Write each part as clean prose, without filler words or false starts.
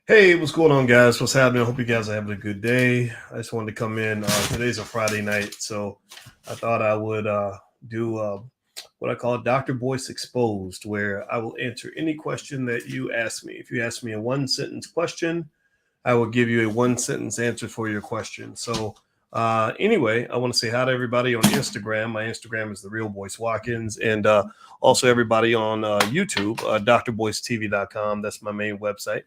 Hey, what's going on, guys? What's happening? I hope you guys are having a good day. I just wanted to come in. Today's a Friday night, so I thought I would do what I call Dr. Boyce Exposed, where I will answer any question that you ask me. If you ask me a one sentence question, I will give you a one sentence answer for your question. So, anyway, I want to say hi to everybody on Instagram. My Instagram is the real Boyce Watkins, and also everybody on YouTube, drboycetv.com. That's my main website.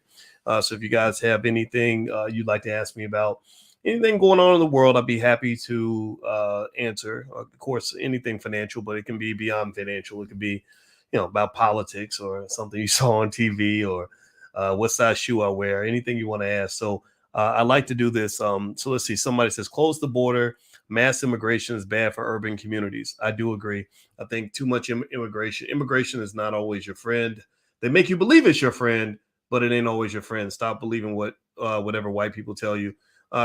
So, if you guys have anything you'd like to ask me about anything going on in the world, I'd be happy to answer. Of course, anything financial, but it can be beyond financial. It could be, about politics or something you saw on TV or what size shoe I wear, anything you want to ask. So I like to do this. So let's see. Somebody says close the border. Mass immigration is bad for urban communities. I do agree. I think too much immigration is not always your friend. They make you believe it's your friend, but it ain't always your friend. Stop believing whatever white people tell you.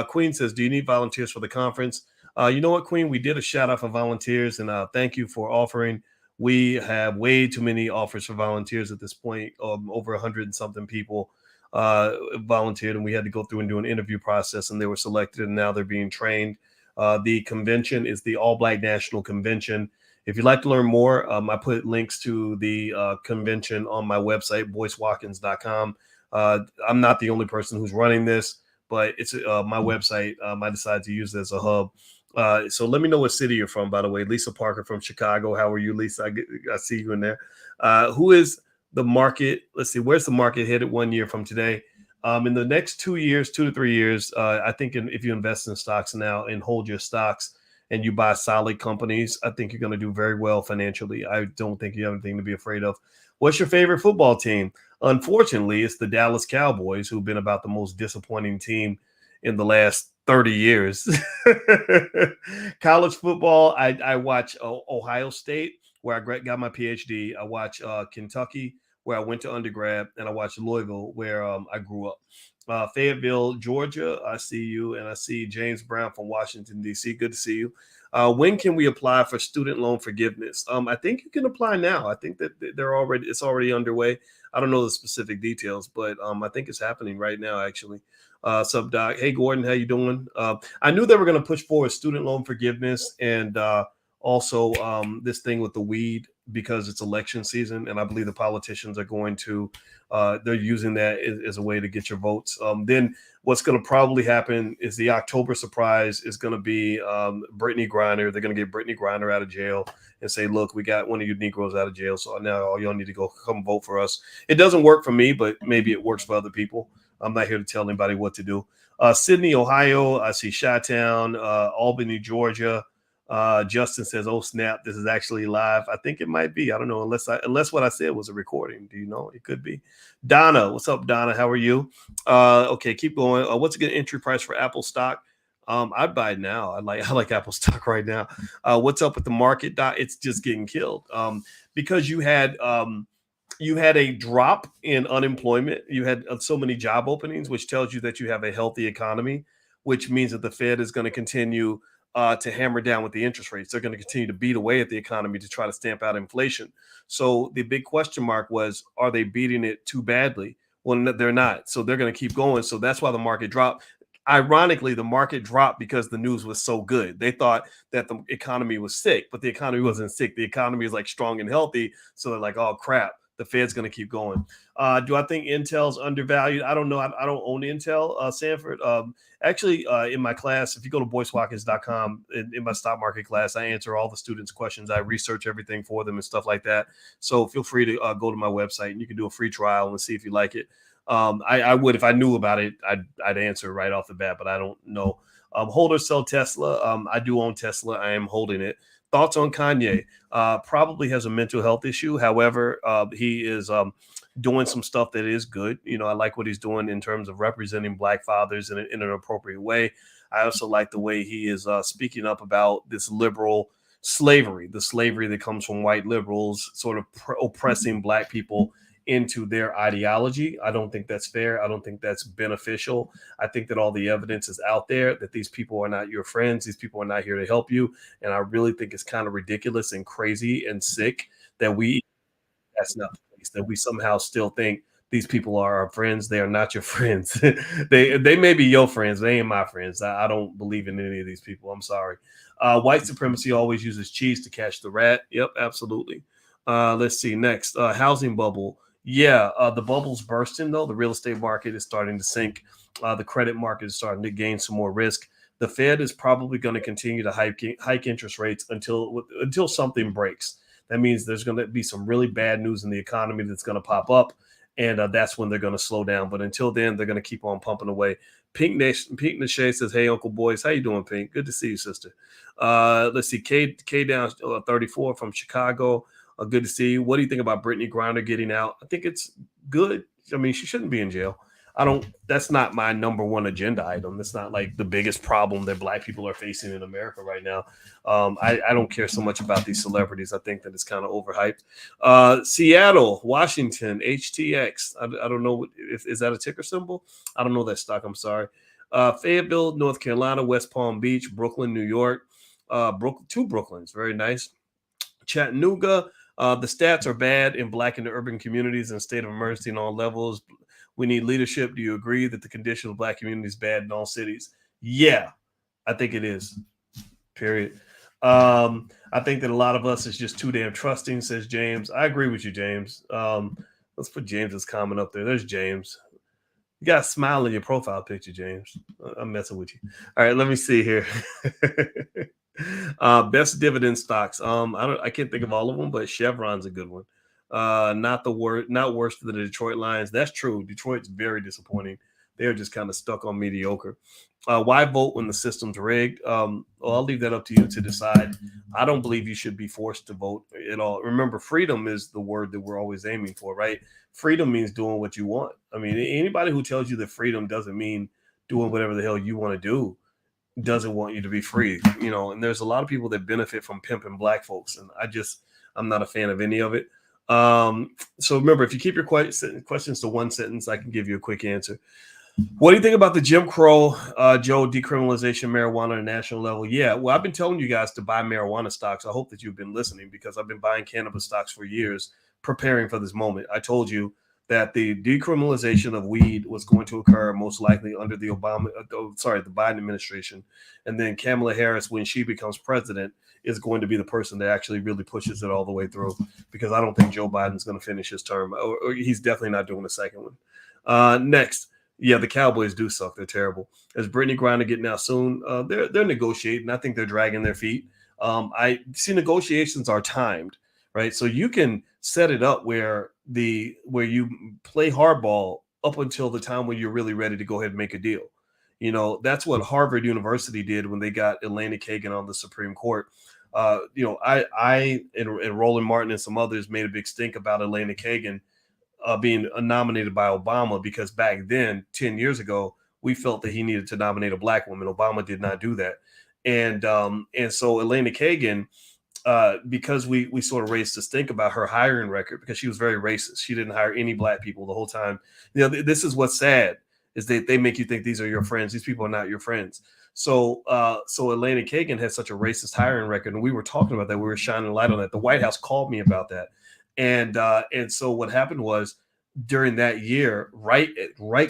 Queen says, do you need volunteers for the conference? You know what, Queen? We did a shout out for volunteers, and thank you for offering. We have way too many offers for volunteers at this point. Over 100 and something people volunteered, and we had to go through and do an interview process, and they were selected, and now they're being trained. The convention is the All Black National Convention. If you'd like to learn more, I put links to the convention on my website, boycewatkins.com. I'm not the only person who's running this, but it's my website. I decided to use it as a hub. So let me know what city you're from, by the way. Lisa Parker from Chicago. How are you, Lisa? I see you in there. Who is the market? Let's see. Where's the market headed 1 year from today? In the next 2 years, 2 to 3 years, I think if you invest in stocks now and hold your stocks and you buy solid companies, I think you're going to do very well financially. I don't think you have anything to be afraid of. What's your favorite football team? Unfortunately, it's the Dallas Cowboys, who've been about the most disappointing team in the last 30 years. College football, I watch Ohio State, where I got my PhD. I watch Kentucky, where I went to undergrad, and I watch Louisville, where I grew up. Fayetteville, Georgia, I see you, and I see James Brown from Washington, D.C. Good to see you. When can we apply for student loan forgiveness? I think you can apply now. I think that it's already underway. I don't know the specific details, but I think it's happening right now, actually. Sub Doc. Hey, Gordon, how you doing? I knew they were going to push forward student loan forgiveness and also this thing with the weed because it's election season, and I believe the politicians are going to they're using that as a way to get your votes. Then what's going to probably happen is the October surprise is going to be Brittany Griner. They're going to get Brittany Griner out of jail and say, look, we got one of you Negroes out of jail, so now all y'all need to go come vote for us. It doesn't work for me, but maybe it works for other people. I'm not here to tell anybody what to do. Sydney, Ohio. I see Chi-Town, Albany, Georgia. Justin says, "Oh snap! This is actually live." I think it might be. I don't know unless what I said was a recording. Do you know? It could be. Donna, what's up, Donna? How are you? Okay, keep going. What's a good entry price for Apple stock? I'd buy it now. I like Apple stock right now. What's up with the market? It's just getting killed because you had a drop in unemployment. You had so many job openings, which tells you that you have a healthy economy, which means that the Fed is going to continue to hammer down with the interest rates. They're going to continue to beat away at the economy to try to stamp out inflation. So the big question mark was, are they beating it too badly? Well, they're not. So they're going to keep going. So that's why the market dropped. Ironically, the market dropped because the news was so good. They thought that the economy was sick, but the economy wasn't sick. The economy is like strong and healthy. So they're like, oh, crap. The Fed's going to keep going. Do I think Intel's undervalued? I don't know. I don't own Intel, Sanford. Actually, in my class, if you go to boycewatkins.com, in my stock market class, I answer all the students' questions. I research everything for them and stuff like that. So feel free to go to my website and you can do a free trial and see if you like it. I would, if I knew about it, I'd answer right off the bat, but I don't know. Hold or sell Tesla. I do own Tesla. I am holding it. Thoughts on Kanye? Probably has a mental health issue. However, he is doing some stuff that is good. You know, I like what he's doing in terms of representing Black fathers in an appropriate way. I also like the way he is speaking up about this liberal slavery, the slavery that comes from white liberals sort of oppressing Black people into their ideology. I don't think that's fair. I don't think that's beneficial. I think that all the evidence is out there that these people are not your friends. These people are not here to help you. And I really think it's kind of ridiculous and crazy and sick that that's not the case, that we somehow still think these people are our friends. They are not your friends. They may be your friends. They ain't my friends. I don't believe in any of these people. I'm sorry. White supremacy always uses cheese to catch the rat. Yep, absolutely. Let's see next. Housing bubble. Yeah, the bubble's bursting though. The real estate market is starting to sink. The credit market is starting to gain some more risk. The Fed is probably going to continue to hike interest rates until something breaks. That means there's going to be some really bad news in the economy that's going to pop up, and that's when they're going to slow down. But until then, they're going to keep on pumping away. Pink Nation, Pink Nache says, "Hey, Uncle Boyce, how you doing, Pink? Good to see you, sister." Let's see, K down 34 from Chicago. Good to see you. What do you think about Brittany Griner getting out? I think it's good. I mean, she shouldn't be in jail. I don't. That's not my number one agenda item. That's not like the biggest problem that Black people are facing in America right now. I don't care so much about these celebrities. I think that it's kind of overhyped. Seattle, Washington, HTX. I don't know if is that a ticker symbol. I don't know that stock. I'm sorry. Fayetteville, North Carolina, West Palm Beach, Brooklyn, New York. Two Brooklyns, very nice. Chattanooga. The stats are bad in Black and urban communities and state of emergency on all levels. We need leadership. Do you agree that the condition of Black communities is bad in all cities? Yeah, I think it is. Period. I think that a lot of us is just too damn trusting, says James. I agree with you, James. Let's put James's comment up there. There's James. You got a smile in your profile picture, James. I'm messing with you. All right, let me see here. Best dividend stocks. I can't think of all of them, but Chevron's a good one. Not worse than the Detroit Lions. That's true. Detroit's very disappointing. They're just kind of stuck on mediocre. Why vote when the system's rigged? Well, I'll leave that up to you to decide. I don't believe you should be forced to vote at all. Remember, freedom is the word that we're always aiming for, right? Freedom means doing what you want. I mean, anybody who tells you that freedom doesn't mean doing whatever the hell you want to do doesn't want you to be free, and there's a lot of people that benefit from pimping Black folks, and I'm not a fan of any of it. So remember, if you keep your questions to one sentence, I can give you a quick answer. What do you think about the Jim Crow, Joe, decriminalization marijuana at a national level? Yeah, well, I've been telling you guys to buy marijuana stocks. I hope that you've been listening because I've been buying cannabis stocks for years, preparing for this moment. I told you that the decriminalization of weed was going to occur most likely under the the Biden administration. And then Kamala Harris, when she becomes president, is going to be the person that actually really pushes it all the way through, because I don't think Joe Biden's going to finish his term, or he's definitely not doing the second one. Next. Yeah, the Cowboys do suck. They're terrible. Is Brittany Griner getting out soon? They're negotiating. I think they're dragging their feet. I see negotiations are timed, right? So you can set it up where you play hardball up until the time when you're really ready to go ahead and make a deal. That's what Harvard University did when they got Elena Kagan on the Supreme Court. I and Roland Martin and some others made a big stink about Elena Kagan being nominated by Obama, because back then, 10 years ago, we felt that he needed to nominate a Black woman. Obama did not do that. And so Elena Kagan, because we sort of raised this stink about her hiring record, because she was very racist. She didn't hire any Black people the whole time. This is what's sad, is that they make you think these are your friends. These people are not your friends. So Elena Kagan had such a racist hiring record, and we were talking about that. We were shining light on that. The White House called me about that. And so what happened was, during that year, right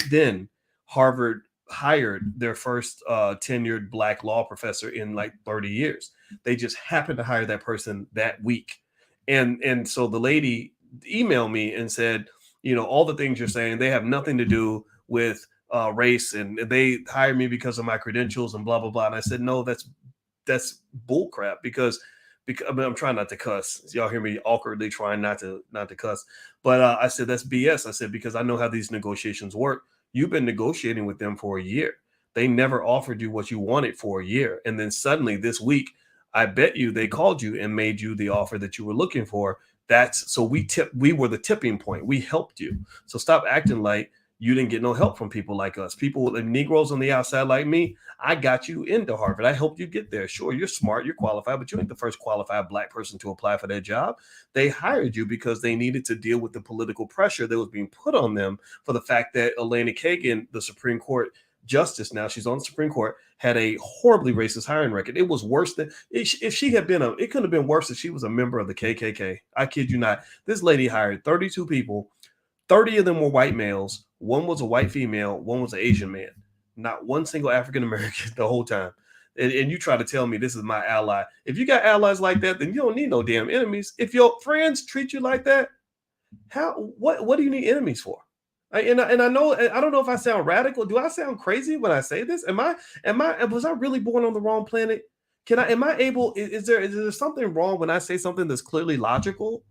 then, Harvard hired their first tenured Black law professor in like 30 years. They just happened to hire that person that week. And so the lady emailed me and said, all the things you're saying, they have nothing to do with race, and they hired me because of my credentials and blah, blah, blah. And I said, no, that's bull crap, because I mean, I'm trying not to cuss. Y'all hear me awkwardly trying not to cuss. But I said, that's BS. I said, because I know how these negotiations work. You've been negotiating with them for a year. They never offered you what you wanted for a year. And then suddenly this week, I bet you they called you and made you the offer that you were looking for. We were the tipping point. We helped you. So stop acting like you didn't get no help from people like us. People, the Negroes on the outside like me, I got you into Harvard. I helped you get there. Sure, you're smart, you're qualified, but you ain't the first qualified Black person to apply for that job. They hired you because they needed to deal with the political pressure that was being put on them for the fact that Elena Kagan, the Supreme Court justice, now she's on the Supreme Court, had a horribly racist hiring record. It was worse than if she had been it couldn't have been worse if she was a member of the KKK. I kid you not. This lady hired 32 people 30 of them were white males. One was a white female. One was an Asian man. Not one single African American the whole time. And you try to tell me this is my ally. If you got allies like that, then you don't need no damn enemies. If your friends treat you like that, how what do you need enemies for? And I know I don't know if I sound radical. Do I sound crazy when I say this? Am I was I really born on the wrong planet? Can I am I able is there something wrong when I say something that's clearly logical?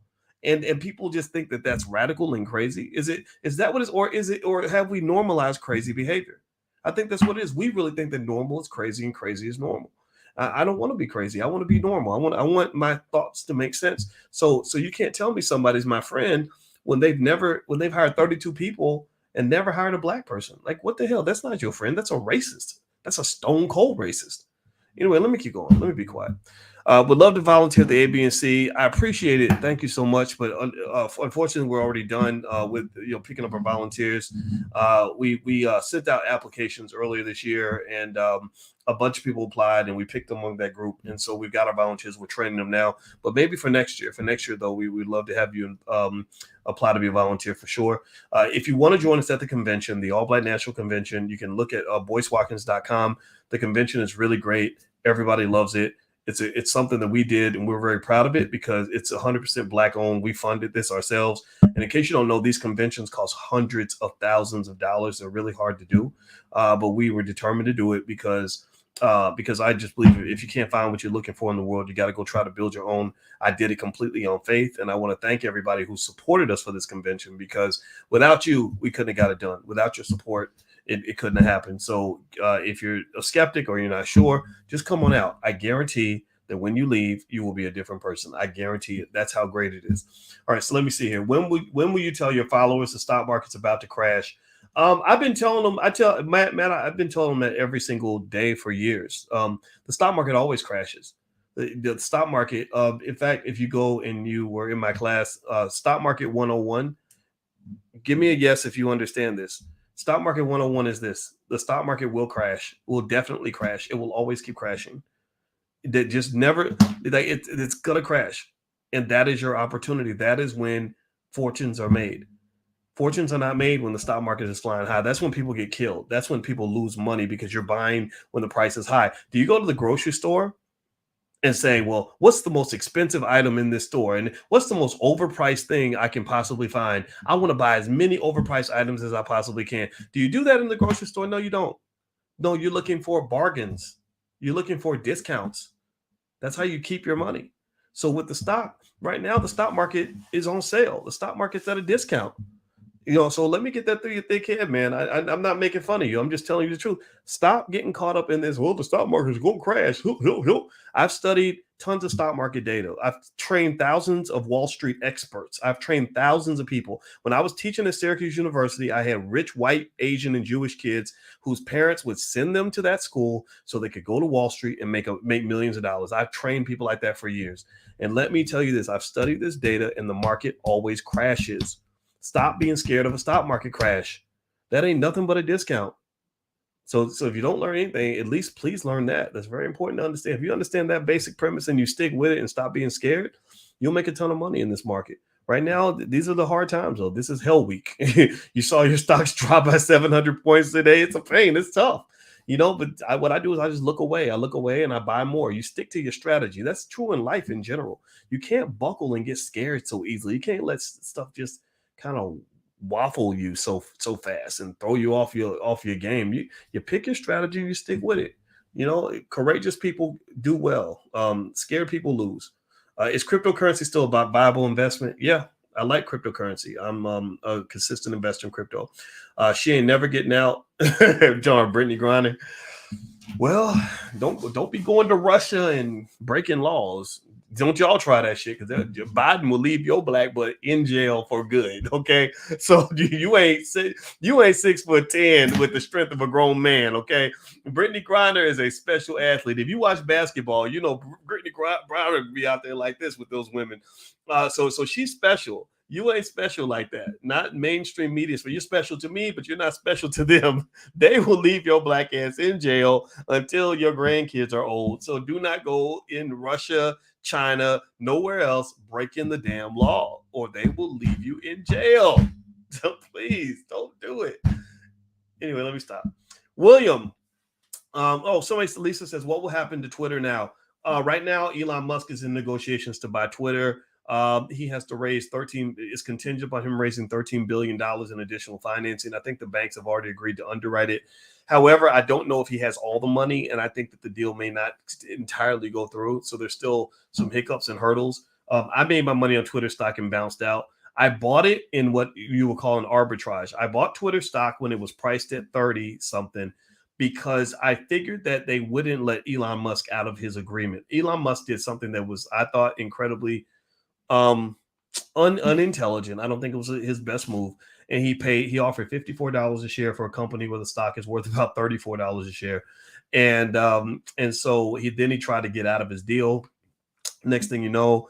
And people just think that that's radical and crazy. Is that what is it or have we normalized crazy behavior? I think that's what it is. We really think that normal is crazy and crazy is normal. I don't want to be crazy. I want to be normal. I want my thoughts to make sense. So you can't tell me somebody's my friend when they've hired 32 people and never hired a black person. Like what the hell? That's not your friend. That's a racist. That's a stone cold racist. Anyway, let me keep going. Let me be quiet. Would love to volunteer at the ABNC. I appreciate it. Thank you so much. But unfortunately, we're already done with picking up our volunteers. We sent out applications earlier this year, and a bunch of people applied, and we picked them among that group. And so we've got our volunteers. We're training them now. But maybe for next year. For next year, though, we'd love to have you apply to be a volunteer for sure. If you want to join us at the convention, the All Black National Convention, you can look at boycewatkins.com. The convention is really great. Everybody loves it. It's something that we did, and we're very proud of it because it's 100% Black owned. We funded this ourselves. And in case you don't know, these conventions cost hundreds of thousands of dollars. They're really hard to do, but we were determined to do it because I just believe if you can't find what you're looking for in the world, you got to go try to build your own. I did it completely on faith, and I want to thank everybody who supported us for this convention because without you, we couldn't have got it done. Without your support, it couldn't have happened. So if you're a skeptic or you're not sure, just come on out. I guarantee that when you leave, you will be a different person. I guarantee it. That's how great it is. All right, so let me see here. When will you tell your followers the stock market's about to crash? I've been telling them. I've been telling them that every single day for years. The stock market always crashes. The stock market. In fact, if you go and you were in my class, Stock Market 101, give me a yes if you understand this. Stock Market 101 is this: the stock market will crash. Will definitely crash. It will always keep crashing. That just never like it's gonna crash, and that is your opportunity. That is when fortunes are made. Fortunes are not made when the stock market is flying high. That's when people get killed. That's when people lose money because you're buying when the price is high. Do you go to the grocery store and say, well, what's the most expensive item in this store? And what's the most overpriced thing I can possibly find? I want to buy as many overpriced items as I possibly can. Do you do that in the grocery store? No, you don't. No, you're looking for bargains. You're looking for discounts. That's how you keep your money. So with the stock, right now, the stock market is on sale. The stock market's at a discount. So let me get that through your thick head, man. I'm not making fun of you. I'm just telling you the truth. Stop getting caught up in this. Well, the stock market is going to crash. I've studied tons of stock market data. I've trained thousands of Wall Street experts. I've trained thousands of people. When I was teaching at Syracuse University, I had rich white, Asian, and Jewish kids whose parents would send them to that school so they could go to Wall Street and make millions of dollars. I've trained people like that for years. And let me tell you this, I've studied this data, and the market always crashes. Stop being scared of a stock market crash. That ain't nothing but a discount. So if you don't learn anything, at least please learn that. That's very important to understand. If you understand that basic premise and you stick with it and stop being scared, you'll make a ton of money in this market. Right now, these are the hard times, though. This is hell week. You saw your stocks drop by 700 points today. It's a pain. It's tough. But what I do is I just look away. I look away and I buy more. You stick to your strategy. That's true in life in general. You can't buckle and get scared so easily. You can't let stuff just kind of waffle you so fast and throw you off your game. You pick your strategy, you stick with it. Courageous people do well. Scared people lose. Is cryptocurrency still about viable investment? Yeah, I like cryptocurrency. I'm a consistent investor in crypto. She ain't never getting out. John Brittany Griner. Well, don't be going to Russia and breaking laws. Don't y'all try that shit because Biden will leave your black butt in jail for good. Okay, so you ain't 6'10" with the strength of a grown man. Okay, Brittany Griner is a special athlete. If you watch basketball, Brittany Griner be out there like this with those women. So she's special. You ain't special like that. Not mainstream media. So you're special to me, but you're not special to them. They will leave your black ass in jail until your grandkids are old. So do not go in Russia, China, nowhere else breaking the damn law, or they will leave you in jail. Please don't do it. Anyway, let me stop. William. Lisa says, what will happen to Twitter now? Right now, Elon Musk is in negotiations to buy Twitter. He has to raise 13. It's contingent upon him raising $13 billion in additional financing. I think the banks have already agreed to underwrite it. However, I don't know if he has all the money, and I think that the deal may not entirely go through. So there's still some hiccups and hurdles. I made my money on Twitter stock and bounced out. I bought it in what you would call an arbitrage. I bought Twitter stock when it was priced at 30 something, because I figured that they wouldn't let Elon Musk out of his agreement. Elon Musk did something that was, I thought, incredibly unintelligent. I don't think it was his best move. And he offered $54 a share for a company where the stock is worth about $34 a share. And so he tried to get out of his deal. Next thing you know,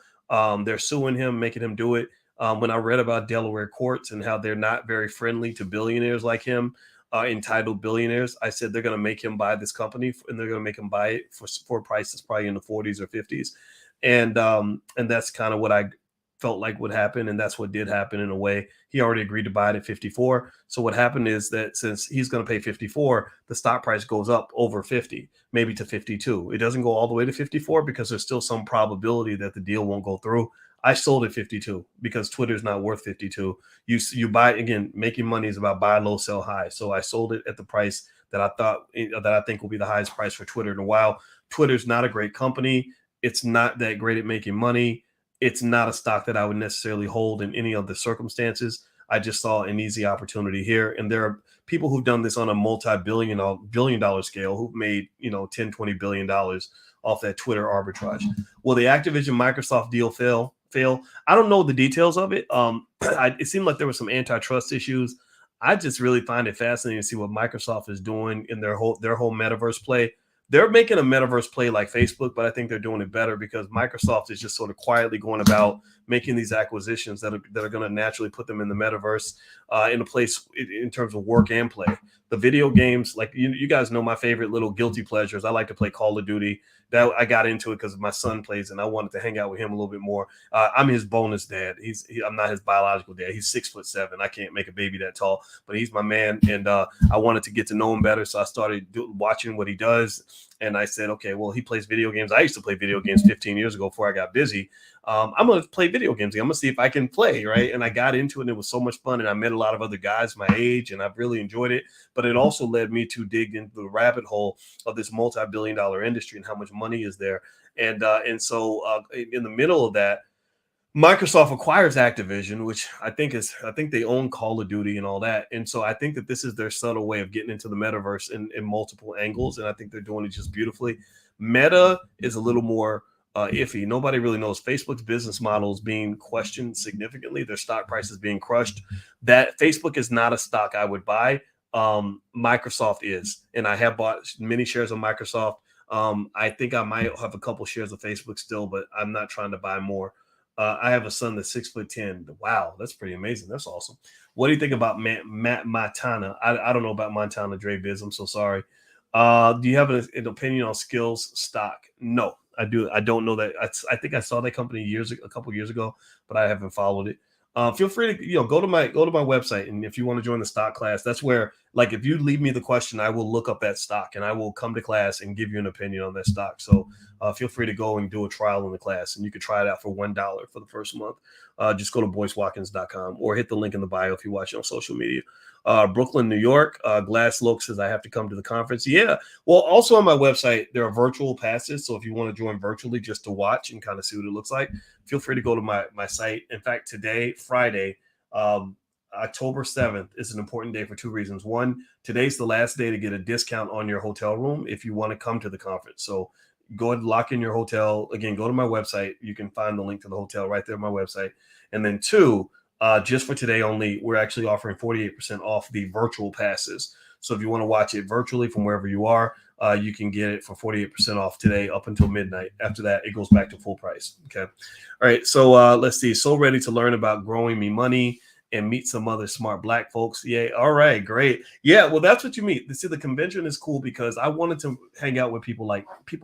they're suing him, making him do it. When I read about Delaware courts and how they're not very friendly to billionaires like him, entitled billionaires, I said they're going to make him buy this company, and they're going to make him buy it for prices probably in the 40s or 50s. And that's kind of what I felt like would happen, and that's what did happen in a way. He already agreed to buy it at 54. So what happened is that since he's going to pay 54, the stock price goes up over 50, maybe to 52. It doesn't go all the way to 54 because there's still some probability that the deal won't go through. I sold at 52 because Twitter's not worth 52. You buy, again, making money is about buy low, sell high. So I sold it at the price that I think will be the highest price for Twitter in a while. Twitter's not a great company. It's not that great at making money. It's not a stock that I would necessarily hold in any other circumstances. I just saw an easy opportunity here. And there are people who've done this on a multi-billion dollar scale who've made, 10, $20 billion off that Twitter arbitrage. Will the Activision Microsoft deal fail? I don't know the details of it. It seemed like there were some antitrust issues. I just really find it fascinating to see what Microsoft is doing in their whole metaverse play. They're making a metaverse play like Facebook, but I think they're doing it better because Microsoft is just sort of quietly going about making these acquisitions that are going to naturally put them in the metaverse, in a place in terms of work and play. The video games, like you guys know my favorite little guilty pleasures. I like to play Call of Duty. That I got into it because my son plays and I wanted to hang out with him a little bit more. I'm his bonus dad. I'm not his biological dad. He's 6'7". I can't make a baby that tall, but he's my man. And I wanted to get to know him better. So I started watching what he does. And I said, okay, well, he plays video games. I used to play video games 15 years ago before I got busy. I'm going to play video games. I'm going to see if I can play, right? And I got into it, and it was so much fun, and I met a lot of other guys my age, and I've really enjoyed it. But it also led me to dig into the rabbit hole of this multi-billion-dollar industry and how much money is there. And so in the middle of that, Microsoft acquires Activision, which I think they own Call of Duty and all that. And so I think that this is their subtle way of getting into the metaverse in multiple angles. And I think they're doing it just beautifully. Meta is a little more iffy. Nobody really knows. Facebook's business model is being questioned significantly. Their stock price is being crushed. That Facebook is not a stock I would buy. Microsoft is, and I have bought many shares of Microsoft. I think I might have a couple shares of Facebook still, but I'm not trying to buy more. I have a son that's 6'10". Wow, that's pretty amazing. That's awesome. What do you think about Matt Montana? I don't know about Montana Dre Biz. I'm so sorry. Do you have an opinion on Skills stock? No, I do. I don't know that. I think I saw that company a couple years ago, but I haven't followed it. Feel free to go to my website, and if you want to join the stock class, that's where, like, if you leave me the question, I will look up that stock and I will come to class and give you an opinion on that stock. So feel free to go and do a trial in the class, and you can try it out for $1 for the first month. Just go to boycewatkins.com or hit the link in the bio if you watch it on social media. Brooklyn, New York. Glass Loke says I have to come to the conference. Yeah. Well, also on my website, there are virtual passes. So if you want to join virtually just to watch and kind of see what it looks like, feel free to go to my site. In fact, today, Friday, October 7th is an important day for two reasons. One, today's the last day to get a discount on your hotel room if you want to come to the conference. So go ahead and lock in your hotel. Again, go to my website. You can find the link to the hotel right there on my website. And then two, just for today only, we're actually offering 48% off the virtual passes. So if you want to watch it virtually from wherever you are, you can get it for 48% off today up until midnight. After that, it goes back to full price. Okay. All right. So let's see. So ready to learn about growing me money and meet some other smart Black folks. Yeah. All right. Great. Yeah. Well, that's what you meet. See, the convention is cool because I wanted to hang out with people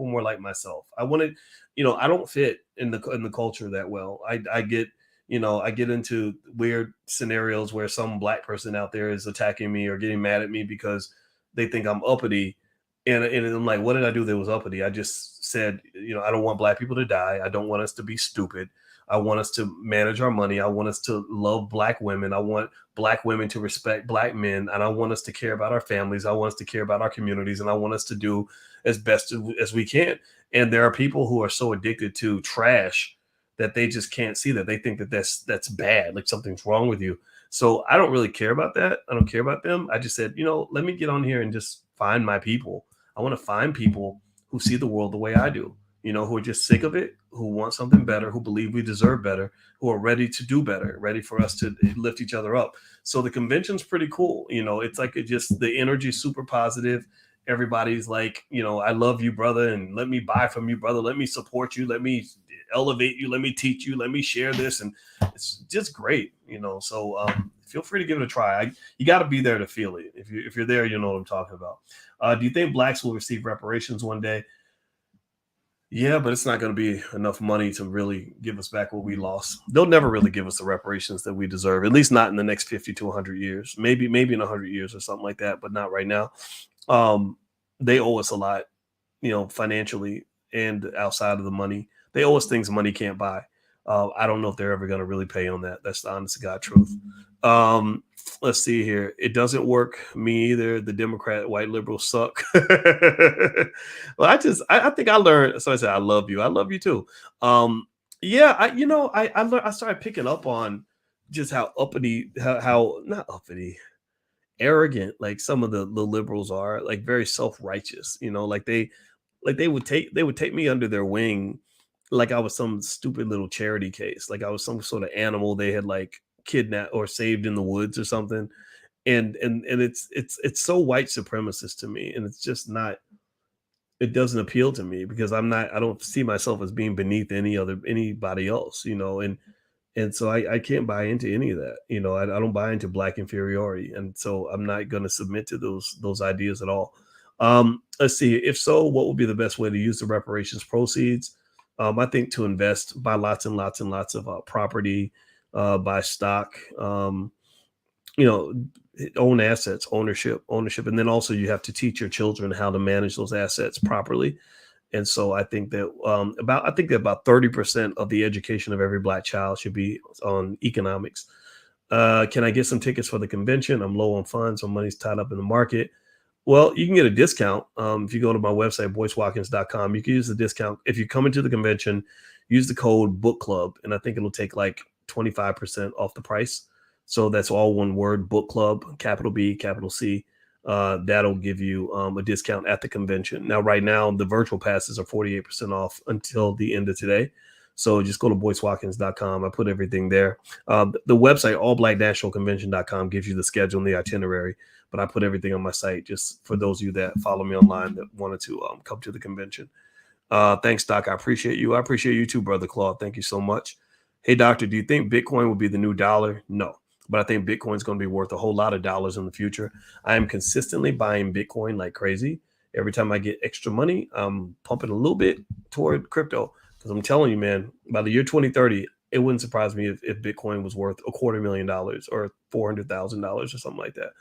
more like myself. I wanted, I don't fit in the culture that well. I get, I get into weird scenarios where some black person out there is attacking me or getting mad at me because they think I'm uppity. And I'm like, what did I do that was uppity? I just said, I don't want black people to die. I don't want us to be stupid. I want us to manage our money. I want us to love black women. I want black women to respect black men. And I want us to care about our families. I want us to care about our communities. And I want us to do as best as we can. And there are people who are so addicted to trash that they just can't see that. They think that that's bad, like something's wrong with you. So I don't really care about that. I don't care about them. I just said, let me get on here and just find my people. I want to find people who see the world the way I do, who are just sick of it, who want something better, who believe we deserve better, who are ready to do better, ready for us to lift each other up. So the convention's pretty cool. It's like just the energy super positive. Everybody's like, I love you, brother, and let me buy from you, brother. Let me support you. Let me elevate you. Let me teach you. Let me share this. And it's just great, So feel free to give it a try. You got to be there to feel it. If you're there, you know what I'm talking about. Do you think blacks will receive reparations one day? Yeah, but it's not going to be enough money to really give us back what we lost. They'll never really give us the reparations that we deserve, at least not in the next 50 to 100 years. Maybe in 100 years or something like that, but not right now. They owe us a lot, financially and outside of the money. They owe us things money can't buy. I don't know if they're ever going to really pay on that. That's the honest to God truth. Let's see here. It doesn't work. Me either. The Democrat white liberals suck. Well, I think I learned. So I said, I love you. I love you too. Yeah, I started picking up on just how uppity, how not uppity, arrogant, like some of the liberals are, like very self-righteous, like they would take me under their wing like I was some stupid little charity case, like I was some sort of animal they had like kidnapped or saved in the woods or something. And it's so white supremacist to me, and it's just not, it doesn't appeal to me because I don't see myself as being beneath anybody else, and so I can't buy into any of that. I don't buy into black inferiority, and so I'm not going to submit to those ideas at all. Let's see. If so, what would be the best way to use the reparations proceeds? I think to invest, buy lots and lots and lots of property, buy stock. You know, own assets, ownership, and then also you have to teach your children how to manage those assets properly. And so I think that about 30% of the education of every black child should be on economics. Can I get some tickets for the convention? I'm low on funds, so money's tied up in the market. Well, you can get a discount. If you go to my website, boycewatkins.com, you can use the discount. If you come into the convention, use the code book club, and I think it'll take like 25% off the price. So that's all one word, book club, capital B, capital C. That'll give you a discount at the convention. Now, right now, the virtual passes are 48% off until the end of today. So just go to boycewatkins.com. I put everything there. The website, allblacknationalconvention.com, gives you the schedule and the itinerary. But I put everything on my site just for those of you that follow me online that wanted to come to the convention. Thanks, Doc. I appreciate you. I appreciate you too, Brother Claude. Thank you so much. Hey, Doctor, do you think Bitcoin will be the new dollar? No. But I think Bitcoin is going to be worth a whole lot of dollars in the future. I am consistently buying Bitcoin like crazy. Every time I get extra money, I'm pumping a little bit toward crypto. Because I'm telling you, man, by the year 2030, it wouldn't surprise me if Bitcoin was worth $250,000 or $400,000 or something like that.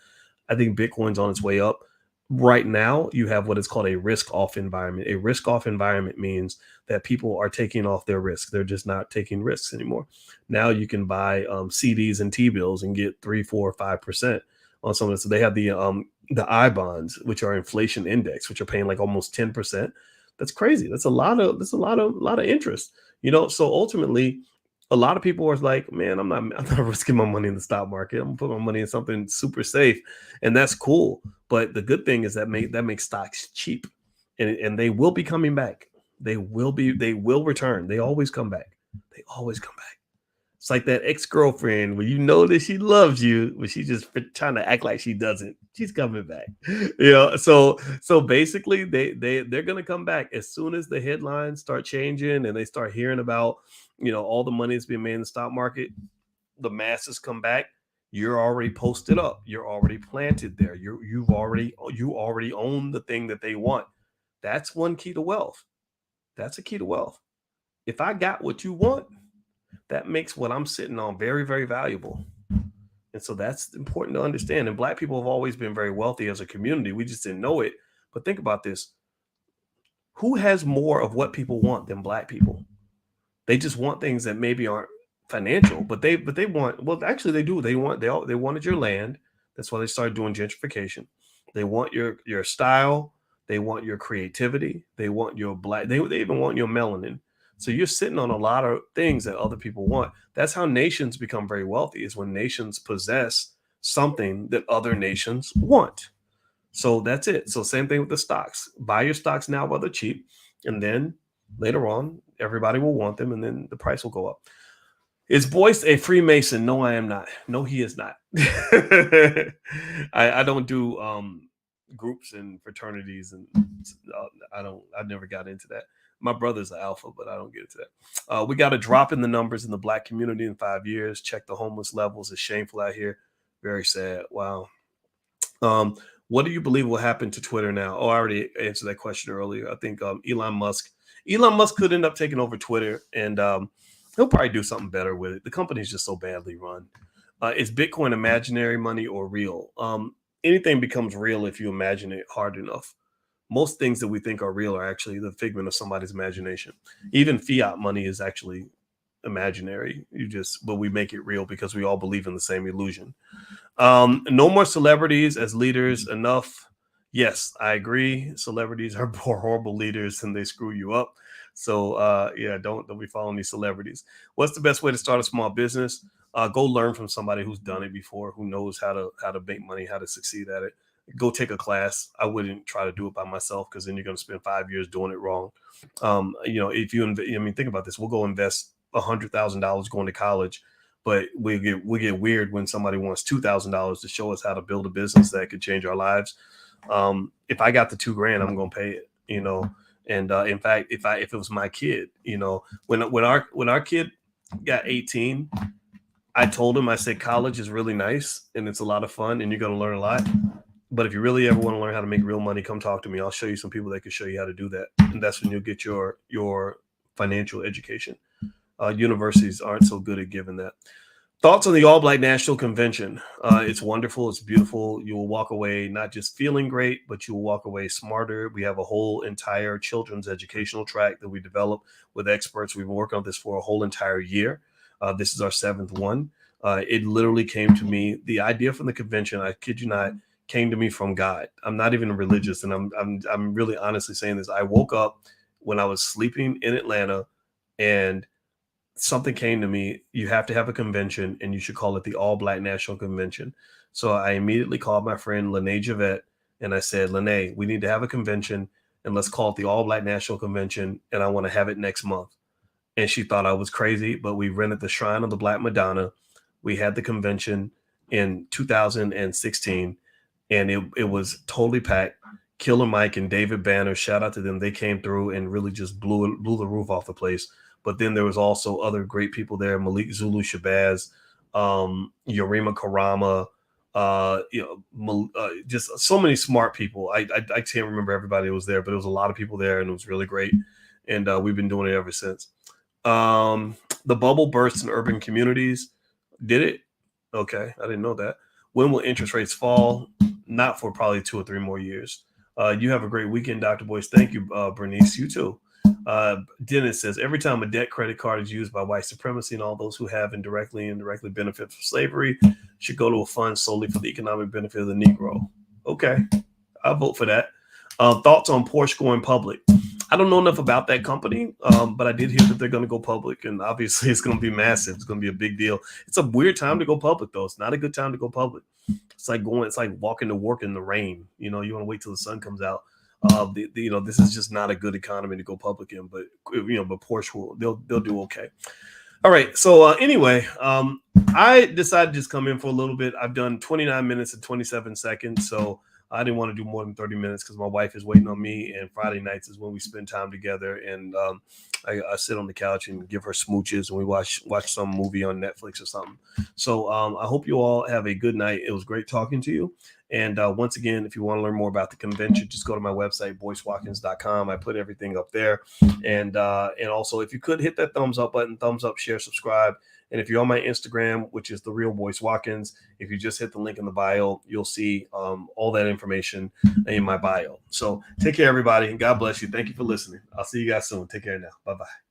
I think Bitcoin's on its way up. Right now, you have what is called a risk-off environment. A risk-off environment means that people are taking off their risk. They're just not taking risks anymore. Now you can buy CDs and T-bills and get 3, 4, 5% on some of this. So they have the I bonds, which are inflation index, which are paying like almost 10%. That's crazy. That's a lot of interest. So ultimately, a lot of people are like, man, I'm not risking my money in the stock market. I'm gonna put my money in something super safe, and that's cool. But the good thing is that makes stocks cheap, and they will be coming back. They will return. They always come back. They always come back. It's like that ex-girlfriend when you know that she loves you, but she's just trying to act like she doesn't. She's coming back. So basically they're gonna come back as soon as the headlines start changing and they start hearing about all the money that's being made in the stock market. The masses come back. You're already posted up. You're already planted there. You already own the thing that they want. That's one key to wealth. That's a key to wealth. If I got what you want, That makes what I'm sitting on very, very valuable. And so that's important to understand. And Black people have always been very wealthy as a community. We just didn't know it. But think about this: who has more of what people want than Black people? They just want things that maybe aren't financial, but they want, well, actually they do. They wanted your land. That's why they started doing gentrification. They want your style. They want your creativity. They want your black. They even want your melanin. So you're sitting on a lot of things that other people want. That's how nations become very wealthy, is when nations possess something that other nations want. So that's it. So same thing with the stocks. Buy your stocks now while they're cheap, and then later on, everybody will want them, and then the price will go up. Is Boyce a Freemason? No, I am not. No, he is not. I don't do groups and fraternities, and I don't. I never got into that. My brother's an alpha, but I don't get into that. We got a drop in the numbers in the Black community in 5 years. Check the homeless levels. It's shameful out here. Very sad. Wow. Um, what do you believe will happen to Twitter now? Oh, I already answered that question earlier. I think Elon Musk could end up taking over Twitter, and he'll probably do something better with it. The company's just so badly run. Is Bitcoin imaginary money or real? Anything becomes real if you imagine it hard enough. Most things that we think are real are actually the figment of somebody's imagination. Even fiat money is actually imaginary. But we make it real because we all believe in the same illusion. No more celebrities as leaders. Enough. Yes, I agree. Celebrities are more horrible leaders and they screw you up. So yeah, don't be following these celebrities. What's the best way to start a small business? Go learn from somebody who's done it before, who knows how to make money, how to succeed at it. Go take a class. I wouldn't try to do it by myself, because then you're going to spend 5 years doing it wrong. If think about this. We'll go invest $100,000 going to college, but we get weird when somebody wants $2,000 to show us how to build a business that could change our lives. If I got the $2,000, I'm going to pay it. And in fact, if it was my kid, when our kid got 18, I told him, I said, college is really nice and it's a lot of fun and you're going to learn a lot. But if you really ever want to learn how to make real money, come talk to me. I'll show you some people that can show you how to do that. And that's when you'll get your financial education. Universities aren't so good at giving that. Thoughts on the All Black National Convention? It's wonderful. It's beautiful. You will walk away not just feeling great, but you will walk away smarter. We have a whole entire children's educational track that we developed with experts. We've been working on this for a whole entire year. This is our 7th one. It literally came to me. The idea from the convention, I kid you not, came to me from God. I'm not even religious, and I'm really honestly saying this. I woke up when I was sleeping in Atlanta, and something came to me. You have to have a convention, and you should call it the All Black National Convention. So I immediately called my friend Lene Javette, and I said, Lene, we need to have a convention, and let's call it the All Black National Convention, and I want to have it next month. And she thought I was crazy, but we rented the Shrine of the Black Madonna. We had the convention in 2016, and it was totally packed. Killer Mike and David Banner, shout out to them. They came through and really just blew the roof off the place. But then there was also other great people there: Malik Zulu Shabazz, Yarima Karama, just so many smart people. I can't remember everybody that was there, but it was a lot of people there, and it was really great. And we've been doing it ever since. The bubble burst in urban communities. Did it? Okay, I didn't know that. When will interest rates fall? Not for probably 2 or 3 more years. You have a great weekend, Dr. Boyce. Thank you, Bernice. You too. Dennis says, every time a debt credit card is used by white supremacy and all those who have indirectly benefit from slavery should go to a fund solely for the economic benefit of the Negro. Okay, I'll vote for that. Thoughts on Porsche going public? I don't know enough about that company, but I did hear that they're going to go public, and obviously it's going to be massive. It's going to be a big deal. It's a weird time to go public, though. It's not a good time to go public. It's like walking to work in the rain. You want to wait till the sun comes out. This is just not a good economy to go public in, but Porsche they'll do okay. All right. So anyway, I decided to just come in for a little bit. I've done 29 minutes and 27 seconds. So I didn't want to do more than 30 minutes because my wife is waiting on me, and Friday nights is when we spend time together. And I sit on the couch and give her smooches, and we watch some movie on Netflix or something. So I hope you all have a good night. It was great talking to you. And once again, if you want to learn more about the convention, just go to my website, boycewatkins.com. I put everything up there. And also, if you could hit that thumbs up button, thumbs up, share, subscribe. And if you're on my Instagram, which is The Real Boyce Watkins, if you just hit the link in the bio, you'll see all that information in my bio. So take care, everybody, and God bless you. Thank you for listening. I'll see you guys soon. Take care now. Bye-bye.